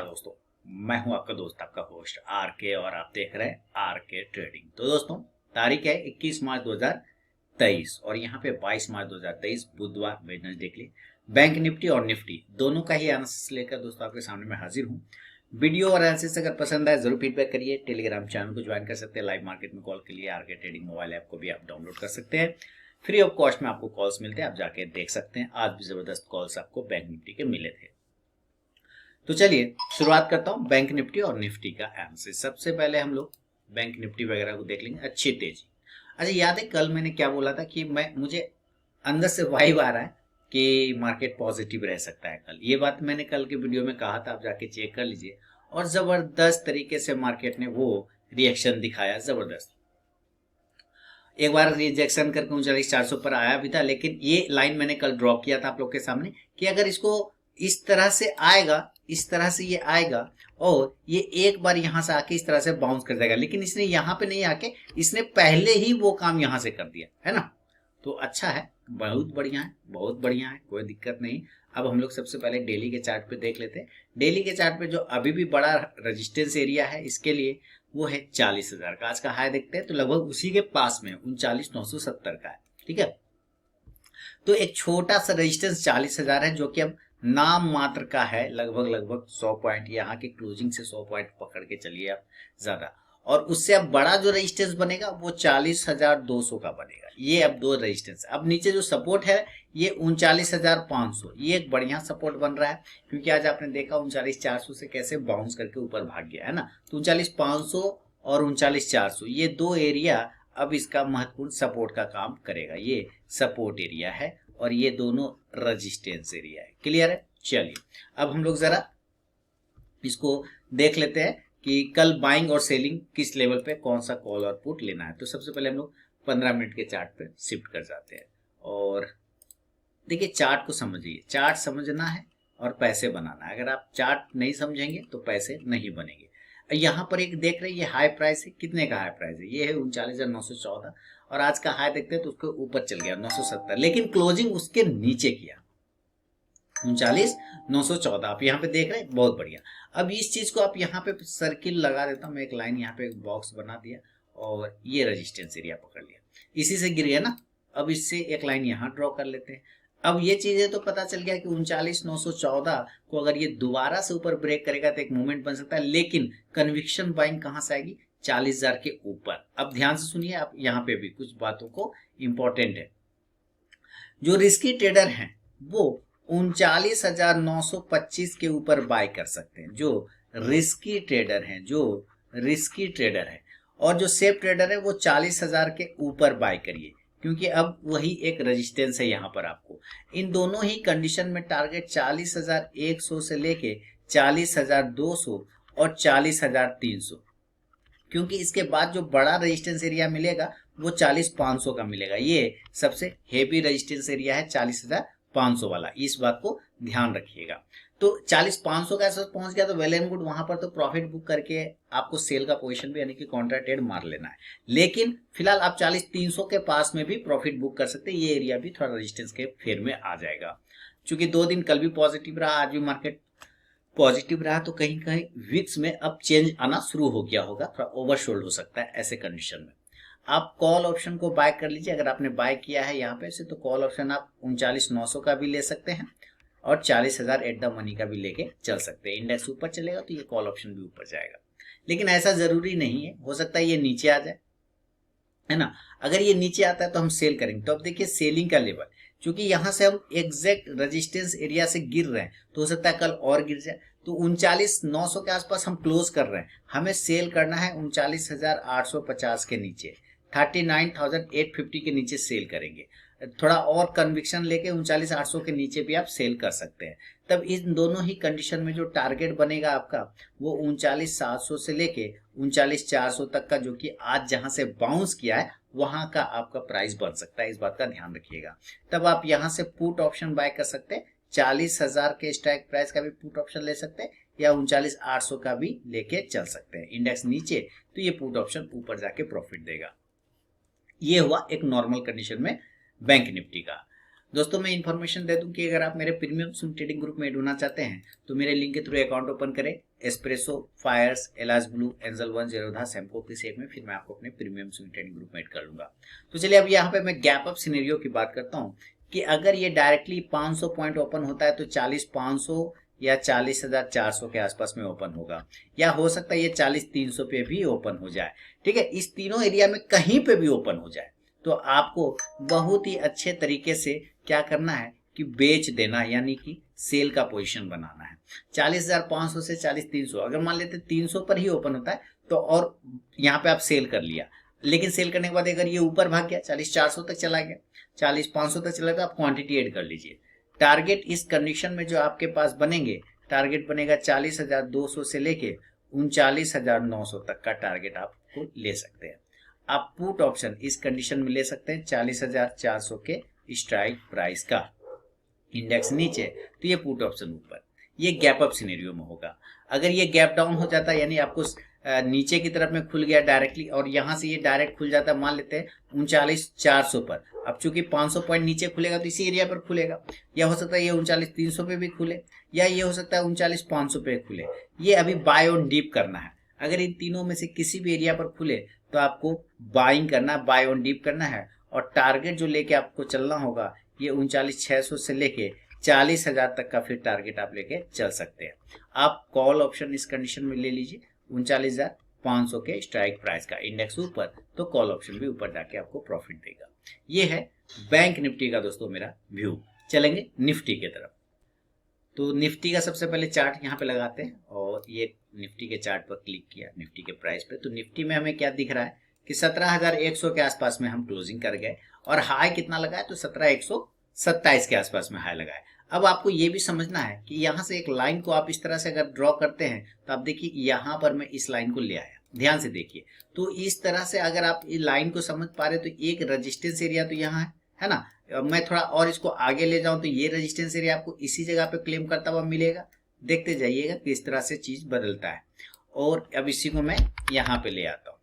नमस्कार दोस्तों, मैं हूं आपका दोस्त आपका होस्ट आर के और आप देख रहे हैं आर के ट्रेडिंग। तो दोस्तों तारीख है 21 मार्च 2023 और यहाँ पे 22 मार्च 2023 बुधवार वेडनेसडे के लिए बैंक निफ्टी और निफ्टी दोनों का ही एनालिसिस लेकर दोस्तों आपके सामने मैं हाजिर हूँ। वीडियो और एनालिसिस अगर पसंद आए जरूर फीडबैक करिए। टेलीग्राम चैनल को ज्वाइन कर सकते हैं। लाइव मार्केट में कॉल के लिए आर के ट्रेडिंग मोबाइल ऐप को भी आप डाउनलोड कर सकते हैं। फ्री ऑफ कॉस्ट में आपको कॉल्स मिलते हैं, आप जाके देख सकते हैं। आज भी जबरदस्त कॉल्स आपको बैंक निफ्टी के मिले थे। तो चलिए शुरुआत करता हूं बैंक निफ्टी और निफ्टी का एनालिसिस। सबसे पहले हम लोग बैंक निफ्टी वगैरह को देख लेंगे। अच्छी तेजी। अच्छा याद है कल मैंने क्या बोला था कि मुझे अंदर से वाइब आ रहा है कि मार्केट पॉजिटिव रह सकता है कल। ये बात मैंने कल के वीडियो में कहा था, आप जाके चेक कर लीजिए। और जबरदस्त तरीके से मार्केट ने वो रिएक्शन दिखाया, जबरदस्त। एक बार रिजेक्शन करके 39,400 पर आया भी था, लेकिन ये लाइन मैंने कल ड्रॉ किया था आप लोग के सामने कि अगर इसको इस तरह से आएगा, इस तरह से ये आएगा और ये एक बार यहां से आके इस तरह से बाउंस कर जाएगा, लेकिन इसने यहां पे नहीं आके इसने पहले ही वो काम यहां से कर दिया है ना। तो अच्छा है, बहुत बढ़िया है, बहुत बढ़िया है, कोई दिक्कत नहीं। अब हम लोग सबसे पहले डेली के चार्ट पे देख लेते हैं। डेली के चार्ट पे जो अभी भी बड़ा रेजिस्टेंस एरिया है इसके लिए वो है 40,000 का। आज का हाई देखते हैं तो लगभग उसी के पास में 39,970 का है। ठीक है, तो एक छोटा सा रेजिस्टेंस 40,000 है जो कि अब नाम मात्र का है। लगभग 100 पॉइंट, यहाँ के क्लोजिंग से 100 पॉइंट पकड़ के चलिए आप ज्यादा। और उससे अब बड़ा जो रेजिस्टेंस बनेगा वो 40,200 का बनेगा। ये अब दो रेजिस्टेंस। अब नीचे जो सपोर्ट है ये 39,500, ये एक बढ़िया सपोर्ट बन रहा है क्योंकि आज आपने देखा 39,400 से कैसे बाउंस करके ऊपर भाग गया है ना। तो 39,500 और 39,400 ये दो एरिया अब इसका महत्वपूर्ण सपोर्ट का काम करेगा। ये सपोर्ट एरिया है और ये दोनों रेजिस्टेंस एरिया है। क्लियर है। चलिए अब हम लोग जरा इसको देख लेते हैं कि कल बाइंग और सेलिंग किस लेवल पे कौन सा कॉल और पुट लेना है। तो सबसे पहले हम लोग 15 मिनट के चार्ट पे शिफ्ट कर जाते हैं और देखिए चार्ट को समझिए। चार्ट समझना है और पैसे बनाना है। अगर आप चार्ट नहीं समझेंगे तो पैसे नहीं बनेंगे। यहाँ पर एक देख रहे हैं, ये हाई प्राइस है। कितने का हाई प्राइस है? ये है 39,914 और आज का हाई देखते हैं तो उसके ऊपर चल गया 970, लेकिन क्लोजिंग उसके नीचे किया 39,914। आप यहाँ पे देख रहे हैं, बहुत बढ़िया। अब इस चीज को आप यहाँ पे सर्किल लगा देता हूँ मैं, एक लाइन यहाँ पे एक बॉक्स बना दिया और ये रेजिस्टेंस एरिया पकड़ लिया, इसी से गिर गया ना। अब इससे एक लाइन यहाँ ड्रॉ कर लेते हैं। अब ये चीजें तो पता चल गया कि 39,914 को अगर ये दोबारा से ऊपर ब्रेक करेगा तो एक मूवमेंट बन सकता है, लेकिन कन्विक्शन बाइंग कहां से आएगी? 40,000 के ऊपर। अब ध्यान से सुनिए, आप यहाँ पे भी कुछ बातों को इंपॉर्टेंट है। जो रिस्की ट्रेडर हैं वो 39,925 के ऊपर बाय कर सकते हैं। जो रिस्की ट्रेडर हैं, जो रिस्की ट्रेडर है, और जो सेफ ट्रेडर है वो 40,000 के ऊपर बाय करिए क्योंकि अब वही एक रेजिस्टेंस है यहाँ पर आपको। इन दोनों ही कंडीशन में टारगेट 40,100 से लेके 40,200 और 40,300, क्योंकि इसके बाद जो बड़ा रेजिस्टेंस एरिया मिलेगा वो 40,500 का मिलेगा। ये सबसे हेवी रेजिस्टेंस एरिया है 40,500 वाला, इस बात को ध्यान रखिएगा। तो 40,500 का ऐसा पहुंच गया तो वेल एंड गुड, वहां पर तो प्रॉफिट बुक करके आपको सेल का पोजीशन भी यानी कि कॉन्ट्रा ट्रेड मार लेना है। लेकिन फिलहाल आप 40,300 के पास में भी प्रॉफिट बुक कर सकते हैं। ये एरिया भी थोड़ा रेजिस्टेंस के फेर में आ जाएगा। चूंकि 2 दिन कल भी पॉजिटिव रहा, आज भी मार्केट पॉजिटिव रहा, तो कहीं कहीं विक्स में अब चेंज आना शुरू हो गया होगा, थोड़ा ओवरशोल्ड हो सकता है। ऐसे कंडीशन में आप कॉल ऑप्शन को बाय कर लीजिए। अगर आपने बाय किया है यहाँ पे से तो कॉल ऑप्शन आप 39,900 का भी ले सकते हैं और 40,000 एट द मनी का भी लेके चल सकते हैं। इंडेक्स ऊपर चलेगा तो ये कॉल ऑप्शन भी ऊपर जाएगा, लेकिन ऐसा जरूरी नहीं है, हो सकता है ये नीचे आ जाए, है ना। अगर ये नीचे आता है तो हम सेल करेंगे। तो अब देखिए सेलिंग का लेवल, क्योंकि यहाँ से हम एग्जैक्ट रेजिस्टेंस एरिया से गिर रहे हैं तो हो सकता है कल और गिर जाए। तो 39,900 के आसपास हम क्लोज कर रहे हैं, हमें सेल करना है 39,850 के नीचे, 39,850 के नीचे सेल करेंगे। थोड़ा और कन्विक्शन लेके 39,800 के नीचे भी आप सेल कर सकते हैं। तब इन दोनों ही कंडीशन में जो टारगेट बनेगा आपका वो 39,700 से लेके 39,400 तक का, जो कि आज जहां से बाउंस किया है वहां का आपका प्राइस बन सकता है। इस बात का ध्यान रखिएगा। तब आप यहां से पुट ऑप्शन बाय कर सकते हैं। 40,000 के स्ट्राइक प्राइस का भी पुट ऑप्शन ले सकते हैं या 39,800 का भी लेके चल सकते हैं। इंडेक्स नीचे तो ये पुट ऑप्शन ऊपर जाके प्रॉफिट देगा। ये हुआ एक नॉर्मल कंडीशन में बैंक निफ्टी का। दोस्तों मैं इन्फॉर्मेशन दे दूं कि अगर आप मेरे प्रीमियम स्विंग ट्रेडिंग ग्रुप में ऐड होना चाहते हैं तो मेरे लिंक के थ्रू अकाउंट ओपन करें। एस्प्रेसो, फायर्स, एलास ब्लू, एंजल वन, जेरोधा, सैमको किसी एक में, फिर मैं आपको अपने प्रीमियम स्विंग ट्रेडिंग ग्रुप में ऐड कर लूंगा। तो चलिए अब यहाँ पे मैं गैप अप सिनेरियो की बात करता हूँ कि अगर ये डायरेक्टली 500 पॉइंट ओपन होता है तो 40,500 या 40,400 के आसपास में ओपन होगा, या हो सकता है ये 40,300 पे भी ओपन हो जाए। ठीक है, इस तीनों एरिया में कहीं पे भी ओपन हो जाए तो आपको बहुत ही अच्छे तरीके से क्या करना है कि बेच देना, यानी कि सेल का पोजीशन बनाना है। 40,500 से 40,300, अगर मान लेते 300 पर ही ओपन होता है तो और यहाँ पे आप सेल कर लिया, लेकिन सेल करने के बाद अगर ये ऊपर भाग गया 40,400 तक चला गया, 40,500 तक चला गया, आप क्वांटिटी ऐड कर लीजिए। टारगेट इस कंडीशन में जो आपके पास बनेंगे, टारगेट बनेगा 40,200 से लेके 39,900 तक का टारगेट आपको ले सकते हैं। आप पुट ऑप्शन इस कंडीशन में ले सकते हैं 40,400 के स्ट्राइक प्राइस का। इंडेक्स नीचे तो ये पुट ऑप्शन ऊपर, ये गैप अप सिनेरियो में होगा। अगर ये गैप डाउन हो जाता है, यानी आपको नीचे की तरफ में खुल गया डायरेक्टली और यहां से ये डायरेक्ट खुल जाता है, मान लेते हैं 39,400 पर। अब चूंकि 500 पॉइंट नीचे खुलेगा तो इसी एरिया पर खुलेगा, या हो सकता है ये 39,300 पे भी खुले, या ये हो सकता है 39,500 पे खुले। ये अभी बाय ऑन डीप करना है। अगर इन तीनों में से किसी भी एरिया पर खुले तो आपको बाइंग करना, बाय ऑन डीप करना है, और टारगेट जो लेके आपको चलना होगा ये 39,600 से लेके 40,000 तक का फिर टारगेट आप लेके चल सकते हैं। आप कॉल ऑप्शन इस कंडीशन में ले लीजिए 39,500 के स्ट्राइक प्राइस का। इंडेक्स ऊपर तो कॉल ऑप्शन भी ऊपर जाके आपको प्रॉफिट देगा। ये है बैंक निफ्टी का दोस्तों मेरा व्यू। चलेंगे निफ्टी की तरफ। तो निफ्टी का सबसे पहले चार्ट यहाँ पे लगाते हैं, और ये निफ्टी के चार्ट पर क्लिक किया, निफ्टी के प्राइस पे। तो निफ्टी में हमें क्या दिख रहा है कि 17,100 के आसपास में हम क्लोजिंग कर गए, और हाई कितना लगा है तो 17,127 के आसपास में हाई लगा है। अब आपको ये भी समझना है कि यहाँ से एक लाइन को आप इस तरह से अगर ड्रॉ करते हैं तो आप देखिए यहाँ पर मैं इस लाइन को ले आया, ध्यान से देखिए। तो इस तरह से अगर आप इस लाइन को समझ पा रहे तो एक रेजिस्टेंस एरिया तो यहाँ है ना। मैं थोड़ा और इसको आगे ले जाऊं तो ये रेजिस्टेंस एरिया आपको इसी जगह पे क्लेम करता हुआ मिलेगा। देखते जाइएगा किस तरह से चीज बदलता है। और अब इसी को मैं यहाँ पे ले आता हूँ,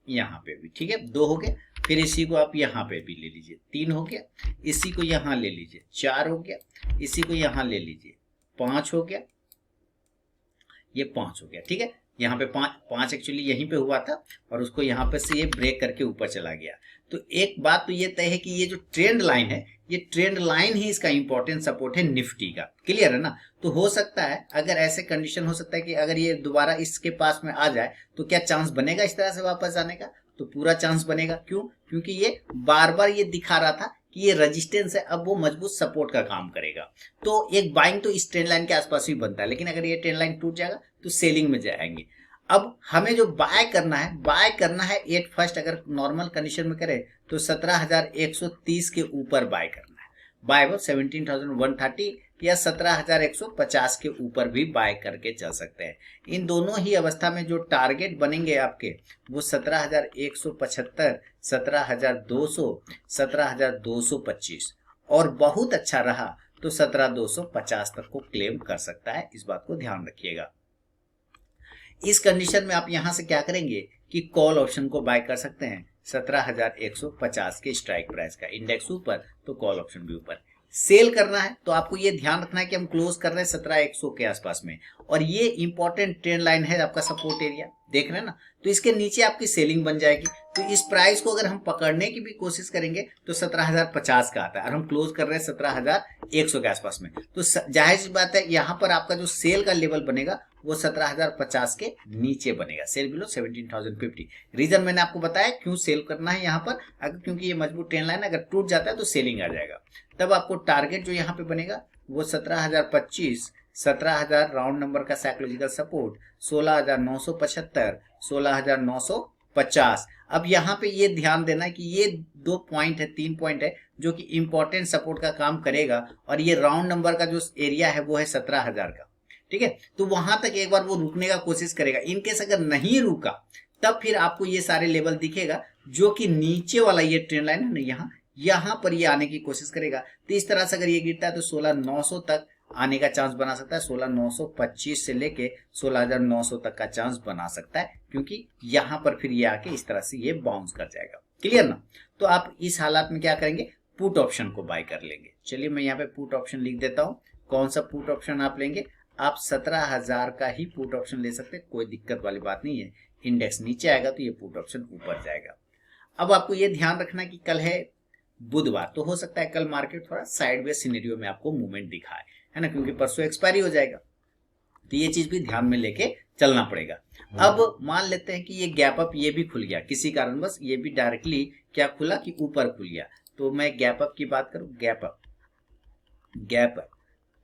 यहाँ पे भी ठीक है, 2 हो गए। फिर इसी को आप यहाँ पे भी ले लीजिए, 3 हो गया। इसी को यहाँ ले लीजिए, 4 हो गया। इसी को यहाँ ले लीजिए, 5 हो गया। ये 5 हो गया, ठीक है। यहाँ पे 5 एक्चुअली यहीं पे हुआ था, और उसको यहाँ पे से ये ब्रेक करके ऊपर चला गया। तो एक बात तो ये तय है कि ये जो ट्रेंड लाइन है, ये ट्रेंड लाइन ही इसका इंपॉर्टेंट सपोर्ट है निफ्टी का। क्लियर है ना। तो हो सकता है, अगर ऐसे कंडीशन हो सकता है कि अगर ये दोबारा इसके पास में आ जाए तो क्या चांस बनेगा इस तरह से वापस आने का, तो पूरा चांस बनेगा। क्यों? क्योंकि ये बार बार ये दिखा रहा था कि ये रेजिस्टेंस है, अब वो मजबूत सपोर्ट का काम करेगा। तो एक बाइंग तो इस ट्रेंड लाइन के आसपास ही बनता है, लेकिन अगर ये ट्रेंड लाइन टूट जाएगा तो सेलिंग में जाएंगे। अब हमें जो बाय करना है एट फर्स्ट, अगर नॉर्मल कंडीशन में करें तो 17,130 के ऊपर बाय करना है। बाय वो 17,130 या 17,150 के ऊपर भी बाय करके चल सकते हैं। इन दोनों ही अवस्था में जो टारगेट बनेंगे आपके वो 17,175, 17,200, 17,225, और बहुत अच्छा रहा तो 17,250 तक को क्लेम कर सकता है। इस बात को ध्यान रखिएगा। इस कंडीशन में आप यहां से क्या करेंगे कि कॉल ऑप्शन को बाय कर सकते हैं 17,150 के स्ट्राइक प्राइस का। इंडेक्स ऊपर तो कॉल ऑप्शन भी ऊपर। सेल करना है तो आपको ये ध्यान रखना है कि हम क्लोज कर रहे हैं 17,100 के आसपास में, और ये इंपॉर्टेंट ट्रेंड लाइन है आपका सपोर्ट एरिया, देख रहे हैं ना। तो इसके नीचे आपकी सेलिंग बन जाएगी। तो इस प्राइस को अगर हम पकड़ने की भी कोशिश करेंगे तो 17,050 का आता है, और हम क्लोज कर रहे हैं 17,100 के आसपास में। तो जाहिर सी बात है यहाँ पर आपका जो सेल का लेवल बनेगा वो 17,050 के नीचे बनेगा, सेल बिलो 17,050। रीजन मैंने आपको बताया क्यों सेल करना है यहाँ पर, अगर क्योंकि ये मजबूत ट्रेंड लाइन अगर टूट जाता है तो सेलिंग आ जाएगा। तब आपको टारगेट जो यहाँ पे बनेगा वो 17,025, 17,000 राउंड नंबर का साइकोलॉजिकल सपोर्ट, 16,975, 16,950। अब यहाँ पे ये ध्यान देना है कि ये 2 पॉइंट है, 3 पॉइंट है जो कि इंपॉर्टेंट सपोर्ट का काम करेगा, और ये राउंड नंबर का जो एरिया है वो है 17,000 का, ठीक है। तो वहां तक एक बार वो रुकने का कोशिश करेगा। इनकेस अगर नहीं रुका तब फिर आपको ये सारे लेवल दिखेगा, जो कि नीचे वाला ये ट्रेंड लाइन है ना, यहाँ पर ये आने की कोशिश करेगा। तो इस तरह से अगर ये गिरता है तो 16,900 तक आने का चांस बना सकता है, 16,925 से लेके 16,900 तक का चांस बना सकता है, क्योंकि यहाँ पर फिर ये आके इस तरह से ये बाउंस कर जाएगा। क्लियर ना। तो आप इस हालात में क्या करेंगे, पुट ऑप्शन को बाय कर लेंगे। चलिए मैं यहाँ पे पुट ऑप्शन लिख देता हूँ। कौन सा पुट ऑप्शन आप लेंगे? आप 17,000 का ही पुट ऑप्शन ले सकते हैं, कोई दिक्कत वाली बात नहीं है। इंडेक्स नीचे आएगा तो ये पुट ऑप्शन ऊपर जाएगा। अब आपको ये ध्यान रखना कि कल है बुधवार, तो हो सकता है कल मार्केट थोड़ा साइडवेज सिनेरियो में आपको मूवमेंट दिखाए, है ना, क्योंकि परसों एक्सपायरी हो जाएगा। तो ये चीज भी ध्यान में लेके चलना पड़ेगा। अब मान लेते हैं कि ये गैप अप ये भी खुल गया किसी कारणवश, ये भी डायरेक्टली क्या खुला कि ऊपर खुल गया। तो मैं गैप अप की बात करूं, गैप अप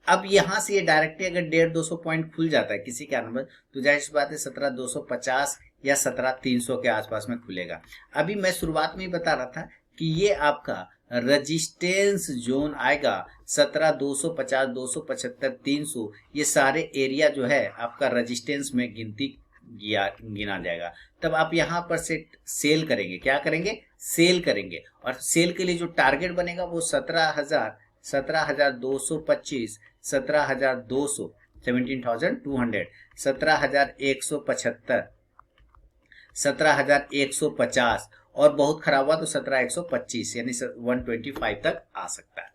अब यहां से ये डायरेक्टली अगर 150-200 पॉइंट खुल जाता है किसी कारणवश, तो जाहिर सी बात है 17,250 या 17,300 के आसपास में खुलेगा। अभी मैं शुरुआत में ही बता रहा था कि ये आपका रेजिस्टेंस जोन आएगा 17,250, 275, 300, ये सारे एरिया जो है आपका रेजिस्टेंस में गिना जाएगा। तब आप यहाँ पर से सेल करेंगे, क्या करेंगे? सेल करेंगे। और सेल के लिए जो टारगेट बनेगा वो 17,225, 17,200, 17,200, 17,175, 17,150 और बहुत खराब हुआ तो 17,125 यानी 125 तक आ सकता है।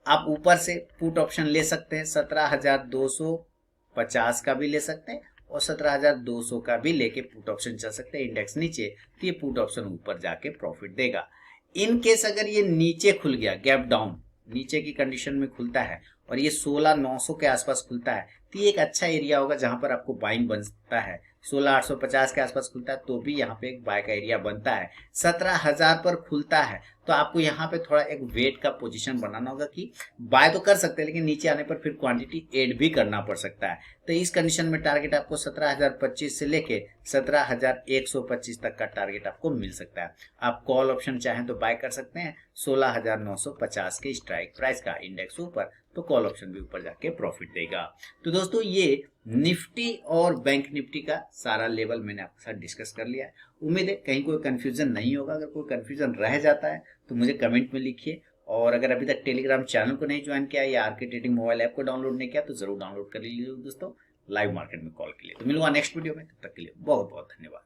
आप ऊपर से पुट ऑप्शन ले सकते हैं, 17,250 का भी ले सकते हैं और 17,200 का भी लेके पुट ऑप्शन चल सकते हैं। इंडेक्स नीचे तो ये पुट ऑप्शन ऊपर जाके प्रॉफिट देगा। इन केस अगर ये नीचे खुल गया, गैप डाउन नीचे की कंडीशन में खुलता है और ये 16,900 के आसपास खुलता है, तो ये एक अच्छा एरिया होगा जहां पर आपको बाइंग बनता है। 16,850 के आसपास खुलता है तो भी यहाँ पे एक बाय का एरिया बनता है। 17,000 पर खुलता है तो आपको यहाँ पे थोड़ा एक वेट का पोजीशन बनाना होगा कि बाय तो कर सकते हैं लेकिन नीचे आने पर फिर क्वांटिटी ऐड भी करना पड़ सकता है। तो इस कंडीशन में टारगेट आपको 17,025 से लेके 17,125 तक का टारगेट आपको मिल सकता है। आप कॉल ऑप्शन चाहें तो बाय कर सकते हैं 16,950 के स्ट्राइक प्राइस का, इंडेक्स ऊपर तो कॉल ऑप्शन भी ऊपर जाके प्रॉफिट देगा। तो दोस्तों ये निफ्टी और बैंक निफ्टी का सारा लेवल मैंने आपके साथ डिस्कस कर लिया है। उम्मीद है कहीं कोई कंफ्यूजन नहीं होगा। अगर कोई कंफ्यूजन रह जाता है तो मुझे कमेंट में लिखिए, और अगर अभी तक टेलीग्राम चैनल को नहीं ज्वाइन किया या आरके ट्रेडिंग मोबाइल ऐप को डाउनलोड नहीं किया तो जरूर डाउनलोड कर लीजिए दोस्तों, लाइव मार्केट में कॉल के लिए। तो मिलूंगा नेक्स्ट वीडियो में, तब तक के लिए बहुत बहुत धन्यवाद।